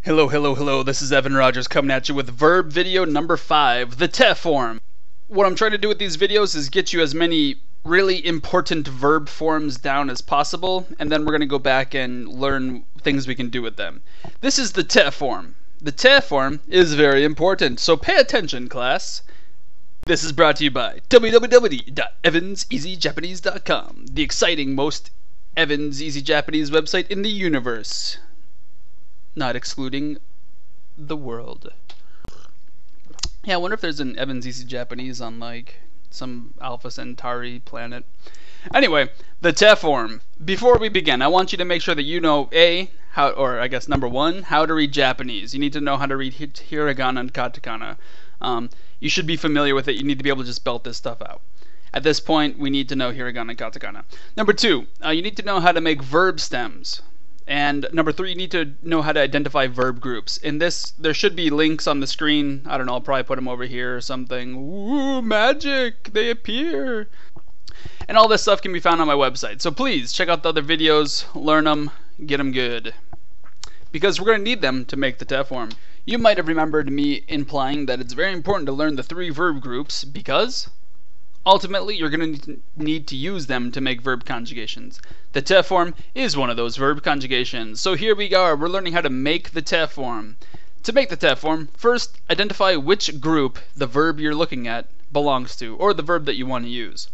Hello, this is Evan Rogers coming at you with Verb video number 5, the te form. What I'm trying to do with these videos is get you as many really important verb forms down as possible, and then we're going to go back and learn things we can do with them. This is the te form. The te form is very important, so pay attention, class. This is brought to you by www.evanseasyjapanese.com, the exciting, most Evans Easy Japanese website in the universe. Not excluding the world. Yeah, I wonder if there's an Evans Easy Japanese on like some Alpha Centauri planet. Anyway, the te form. Before we begin, I want you to make sure that you know number one, how to read Japanese. You need to know how to read hiragana and katakana. You should be familiar with it. You need to be able to just belt this stuff out. At this point, we need to know hiragana and katakana. Number two, you need to know how to make verb stems. And number three, you need to know how to identify verb groups. In this, there should be links on the screen. I don't know, I'll probably put them over here or something. Ooh, magic, they appear. And all this stuff can be found on my website. So please, check out the other videos, learn them, get them good. Because we're going to need them to make the te form. You might have remembered me implying that it's very important to learn the 3 verb groups because ultimately, you're going to need to use them to make verb conjugations. The te form is one of those verb conjugations. So here we are. We're learning how to make the te form. To make the te form, first identify which group the verb you're looking at belongs to, or the verb that you want to use.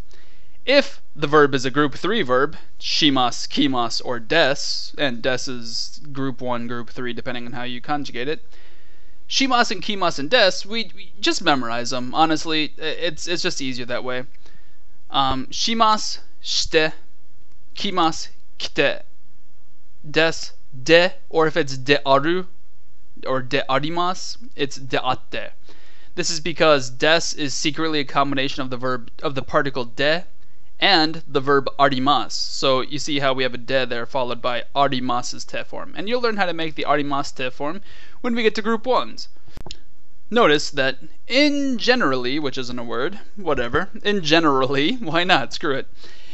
If the verb is a group 3 verb, shimas, kimas, or des, and des is group 1, group 3, depending on how you conjugate it, shimas and kimas and des, we just memorize them. Honestly, it's just easier that way. Shimas, shite, kimas, kite, des, de, or if it's de aru or de arimas, it's de atte. This is because des is secretly a combination of the particle de and the verb arimas. So you see how we have a de there followed by arimas's te form. And you'll learn how to make the arimas te form when we get to group 1s. Notice that in generally, which isn't a word, whatever, in generally, why not, screw it.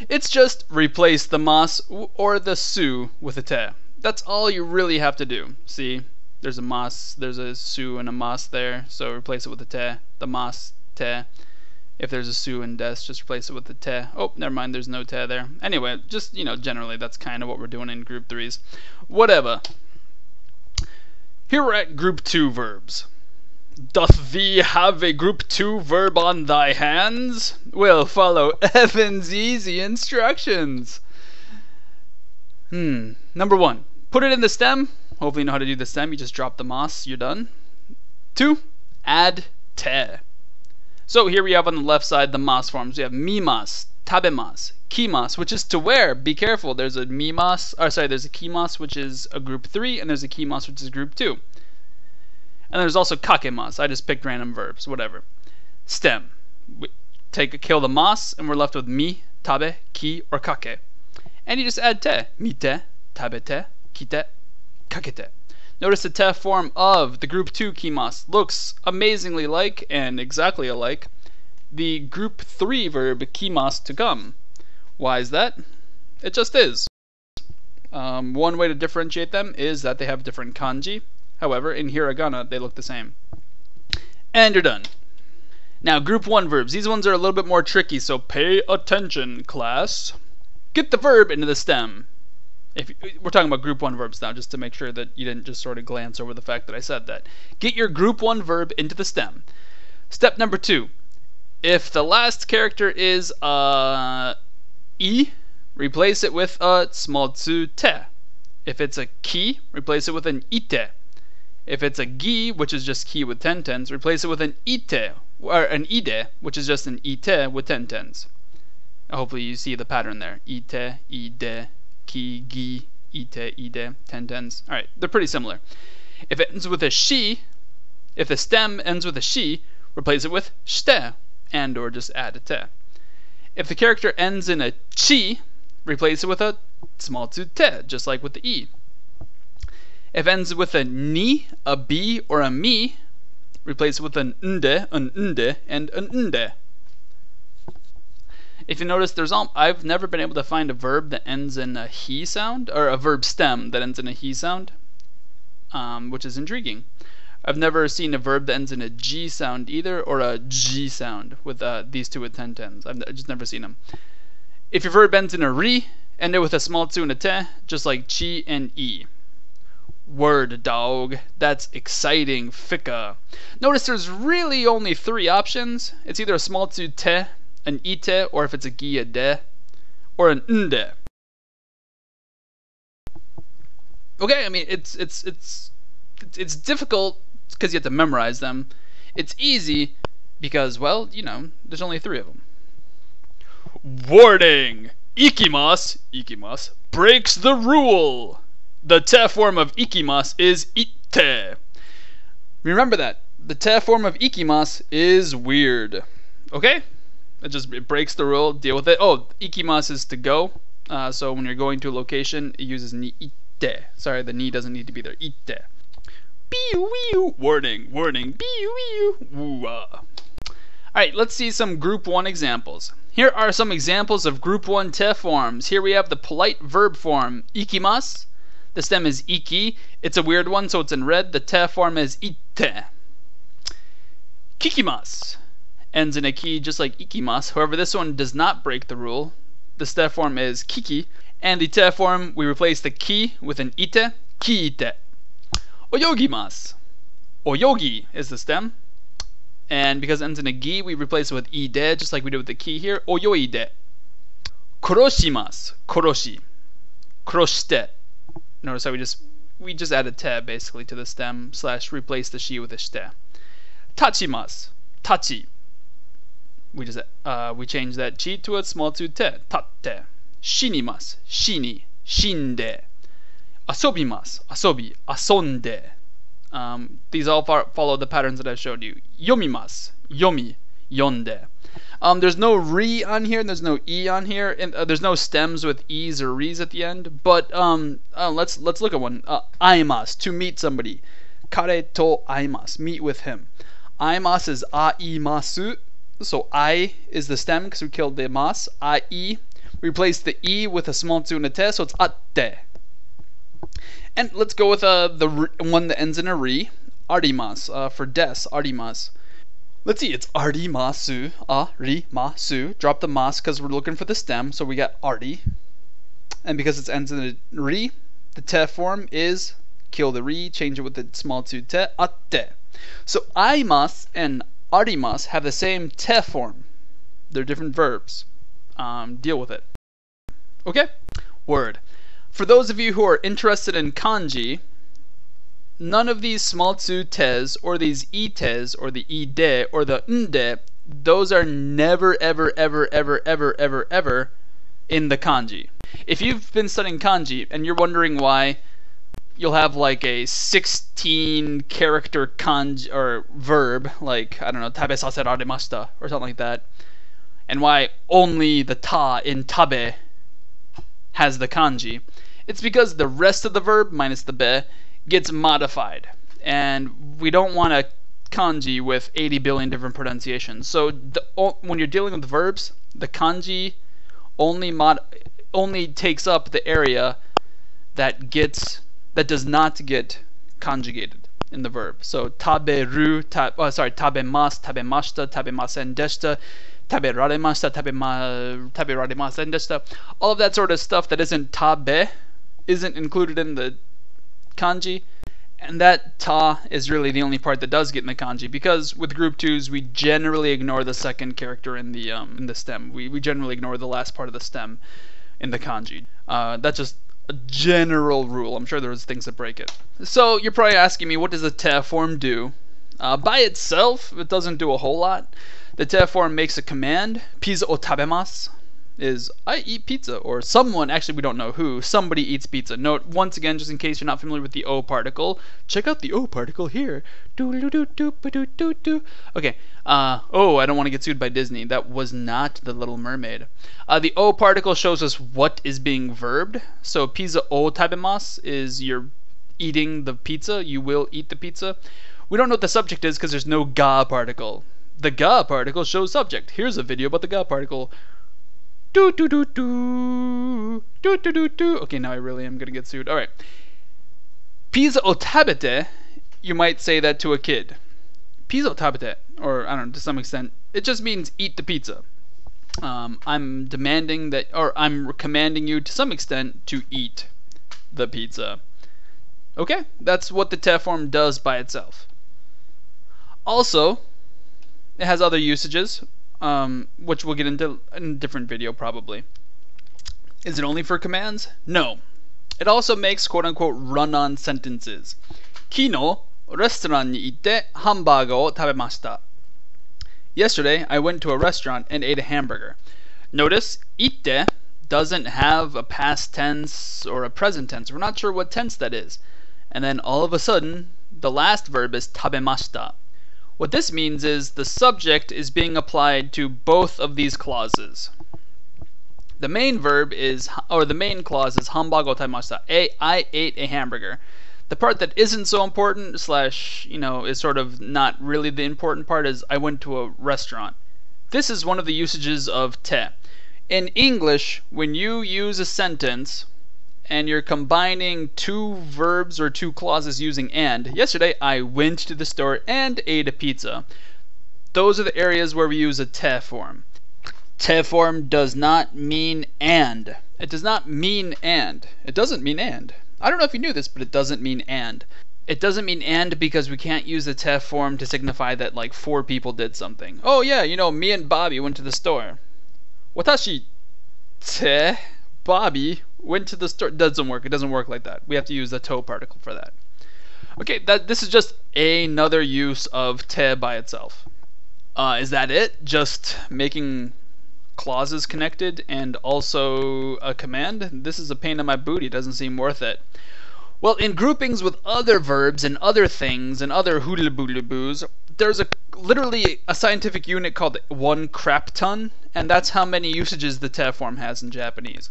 It's just replace the mas or the su with a te. That's all you really have to do. See, there's a mas, there's a su and a mas there, so replace it with a te, the mas, te. If there's a su and des, just replace it with the te. Oh, never mind, there's no te there. Anyway, just, generally, that's kind of what we're doing in group 3s. Whatever. Here we're at group 2 verbs. Doth thee have a group 2 verb on thy hands? Well, follow Evan's easy instructions. Number 1, put it in the stem. Hopefully you know how to do the stem. You just drop the mas, you're done. 2, add te. So here we have on the left side the mas forms. We have mimas, tabemas, kimas, which is to wear. Be careful. There's a there's a kimas, which is a group 3, and there's a kimas, which is group 2. And there's also kakemas. I just picked random verbs, whatever. Stem. We kill the mas, and we're left with mi, tabe, ki, or kake. And you just add te. Mite, tabete, kite, kakete. Notice the te form of the group 2 kimas looks amazingly like, and exactly alike, the group 3 verb kimas to come. Why is that? It just is. One way to differentiate them is that they have different kanji. However, in hiragana, they look the same. And you're done. Now, group 1 verbs. These ones are a little bit more tricky, so pay attention, class. Get the verb into the stem. We're talking about group 1 verbs now, just to make sure that you didn't just sort of glance over the fact that I said that. Get your group 1 verb into the stem. Step number 2. If the last character is I, replace it with a small tsu te. If it's a ki, replace it with an ite. If it's a gi, which is just ki with 10 tens, replace it with an ite, or an ide, which is just an ite with 10 tens. Hopefully you see the pattern there. Ite, ide, ki, gi, ite, ide, 10 tens. Alright, they're pretty similar. If it ends with a shi, if the stem ends with a shi, replace it with shte, and or just add a te. If the character ends in a chi, replace it with a small tsu te, just like with the e. If it ends with a ni, a bi, or a mi, replace it with an nde, and an nde. If you notice, I've never been able to find a verb that ends in a he sound, or a verb stem that ends in a he sound. which is intriguing. I've never seen a verb that ends in a G sound either, or a G sound with these two with 10-10s. I've just never seen them. If your verb ends in a ri, end it with a small tsu and a te, just like chi and e. Word, dog. That's exciting. Fika. Notice there's really only 3 options. It's either a small tsu te, an ite, or if it's a gi, a de, or an nde. Okay, I mean it's difficult because you have to memorize them. It's easy because, well, you know, there's only 3 of them. Warning! Ikimasu breaks the rule. The te form of ikimasu is ite. Remember that. The te form of ikimasu is weird. Okay? It breaks the rule. Deal with it. Oh, ikimasu is to go. So when you're going to a location, it uses ni ite. Sorry, the ni doesn't need to be there. Ite. Biu-wee-oo. Warning, warning. Biu-wee-oo. Woo-ah. Alright, let's see some group 1 examples. Here are some examples of group 1 te forms. Here we have the polite verb form, ikimasu. The stem is iki. It's a weird one, so it's in red. The te form is ite. Kikimasu ends in a ki just like ikimasu. However, this one does not break the rule. The ste form is kiki. And the te form, we replace the ki with an ite. Kiite. Oyogimasu. Oyogi is the stem. And because it ends in a gi, we replace it with ide, just like we did with the ki here. Oyoide. Koroshimasu. Koroshi. Koroshite. Notice how we just added te basically to the stem / replace the shi with a shite. Tachimasu. Tachi. We change that chi to a small tsu te. Tatte. Shinimasu. Shini. Shinde. Asobimasu. Asobi. Asonde. These all follow the patterns that I showed you. Yomimasu. Yomi. Yonde. There's no ri on here, and there's no e on here, and there's no stems with e's or ri's at the end. But let's look at one. Aimasu, to meet somebody. Kare to aimasu, meet with him. Aimasu is aimasu, so I is the stem because we killed the mas. Ai. We replace the e with a small tsu and a te, so it's atte. And let's go with the one that ends in a ri. Arimasu, for des, arimasu. Let's see, it's arimasu, arimasu. Drop the mas because we're looking for the stem, so we got ari. And because it ends in a ri, the te form is kill the ri, change it with the small tsu te, atte. So aimasu and arimasu have the same te form. They're different verbs. Deal with it. Okay? Word. For those of you who are interested in kanji, none of these small tsu tes or these ites or the ide or the nde, those are never ever ever ever ever ever ever in the kanji. If you've been studying kanji and you're wondering why you'll have like a 16 character kanji or verb, like, I don't know, tabe saseraremashita or something like that, and why only the ta in tabe has the kanji, it's because the rest of the verb minus the be gets modified, and we don't want a kanji with 80 billion different pronunciations. So when you're dealing with verbs, the kanji only takes up the area that does not get conjugated in the verb. So taberu, tabemasu, tabemashita, tabemasen deshita, taberaremashita, taberaremasen deshita. All of that sort of stuff that isn't tabe isn't included in the kanji, and that ta is really the only part that does get in the kanji, because with group 2s we generally ignore the second character in the stem. We generally ignore the last part of the stem in the kanji. That's just a general rule. I'm sure there's things that break it. So you're probably asking me, what does the te form do? By itself, it doesn't do a whole lot. The te form makes a command. Pizza o tabemasu is I eat pizza, or someone, actually we don't know who, somebody eats pizza. Note, once again, just in case you're not familiar with the O particle, check out the O particle here. Okay, oh, I don't want to get sued by Disney. That was not the Little Mermaid. The O particle shows us what is being verbed. So pizza o tabemasu is you're eating the pizza, you will eat the pizza. We don't know what the subject is because there's no ga particle. The ga particle shows subject. Here's a video about the ga particle. Okay, now I really am gonna get sued. Alright. Pizza o tabete, you might say that to a kid. Pizza o tabete, or I don't know, to some extent, it just means eat the pizza. I'm demanding that, or I'm commanding you to some extent to eat the pizza. Okay, that's what the te form does by itself. Also, it has other usages, which we'll get into in a different video probably. Is it only for commands? No. It also makes quote-unquote run-on sentences. Kino, restaurant ni itte hamburger o tabemashita. Yesterday, I went to a restaurant and ate a hamburger. Notice, itte doesn't have a past tense or a present tense. We're not sure what tense that is. And then all of a sudden, the last verb is tabemashita. What this means is the subject is being applied to both of these clauses. The main verb is, or the main clause is hamburger tabemashita. I ate a hamburger. The part that isn't so important, slash, is sort of not really the important part, is I went to a restaurant. This is one of the usages of te. In English, when you use a sentence and you're combining two verbs or two clauses using and, yesterday I went to the store and ate a pizza. Those are the areas where we use a te form. Te form does not mean and. It does not mean and. It doesn't mean and. I don't know if you knew this, but it doesn't mean and. It doesn't mean and because we can't use the te form to signify that like 4 people did something. Oh yeah, me and Bobby went to the store. Watashi te Bobby went to the store. It doesn't work. It doesn't work like that. We have to use the to particle for that. Okay, this is just another use of te by itself. Is that it? Just making clauses connected and also a command? This is a pain in my booty. It doesn't seem worth it. Well, in groupings with other verbs and other things and other hoodle-boodle-boos, there's literally a scientific unit called 1 crap ton, and that's how many usages the te form has in Japanese.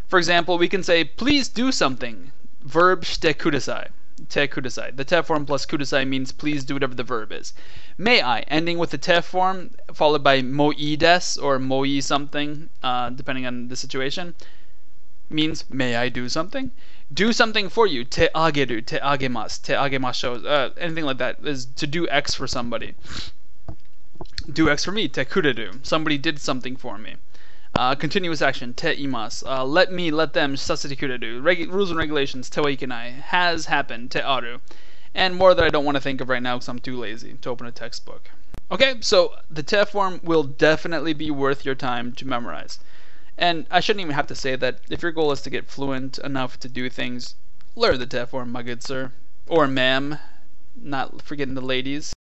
For example, we can say, please do something. Verb shite kudasai. Te kudasai. The te form plus kudasai means please do whatever the verb is. May I, ending with the te form, followed by moi desu or moi something, depending on the situation, means may I do something? Do something for you. Te ageru, te agemasu, te agemasho, anything like that is to do X for somebody. Do X for me, te kureru. Somebody did something for me. Continuous action, te imasu. Let me, let them, sasete kureru. Rules and regulations, te wa ikenai. Has happened, te aru. And more that I don't want to think of right now because I'm too lazy to open a textbook. Okay, so the te form will definitely be worth your time to memorize. And I shouldn't even have to say that. If your goal is to get fluent enough to do things, learn the te form, my good sir. Or ma'am, not forgetting the ladies.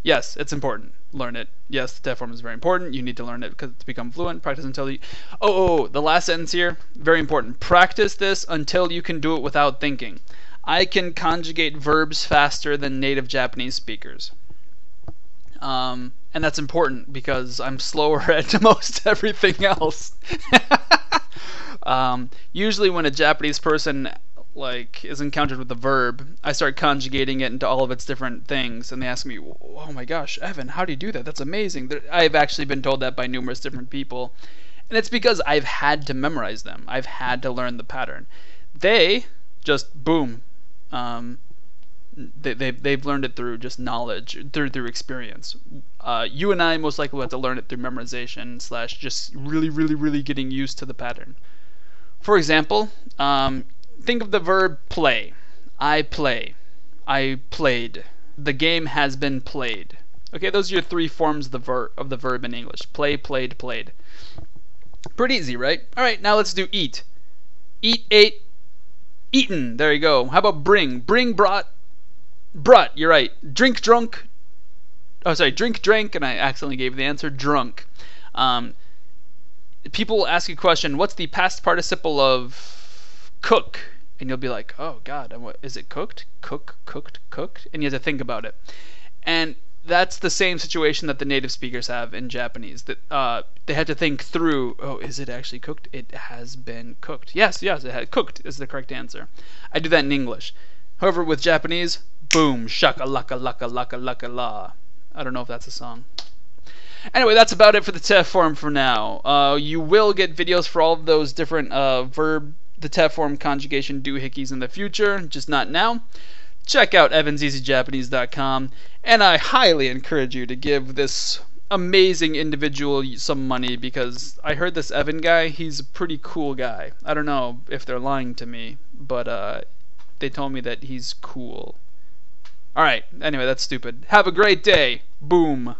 Yes, it's important. Learn it. Yes, the te form is very important. You need to learn it to become fluent. Practice until you... Oh, the last sentence here, very important. Practice this until you can do it without thinking. I can conjugate verbs faster than native Japanese speakers. And that's important because I'm slower at most everything else. Usually when a Japanese person is encountered with a verb, I start conjugating it into all of its different things, and they ask me, oh my gosh, Evan, how do you do that? That's amazing. I've actually been told that by numerous different people, and it's because I've had to memorize them. I've had to learn the pattern. They just boom. They've learned it through just knowledge, through experience. You and I most likely will have to learn it through memorization / just really getting used to the pattern. For example, think of the verb play. I play. I played. The game has been played. Okay, those are your 3 forms of the verb in English. Play, played, played. Pretty easy, right? All right, now let's do eat. Eat, ate, eaten. There you go. How about bring? Bring, brought. Brought, you're right. Drink, drunk. Oh, sorry, drink, drank, and I accidentally gave the answer, drunk. People will ask you a question, what's the past participle of cook? And you'll be like, oh God, is it cooked? Cook, cooked, cooked? And you have to think about it. And that's the same situation that the native speakers have in Japanese. That they had to think through, oh, is it actually cooked? It has been cooked. Yes, it had cooked is the correct answer. I do that in English. However, with Japanese, boom, shaka laka laka laka laka la. I don't know if that's a song. Anyway, that's about it for the te form for now. You will get videos for all of those different verb the tap form conjugation doohickeys in the future, just not now. Check out evanseasyjapanese.com, and I highly encourage you to give this amazing individual some money, because I heard this Evan guy, he's a pretty cool guy. I don't know if they're lying to me, but they told me that he's cool. Alright, anyway, that's stupid. Have a great day. Boom.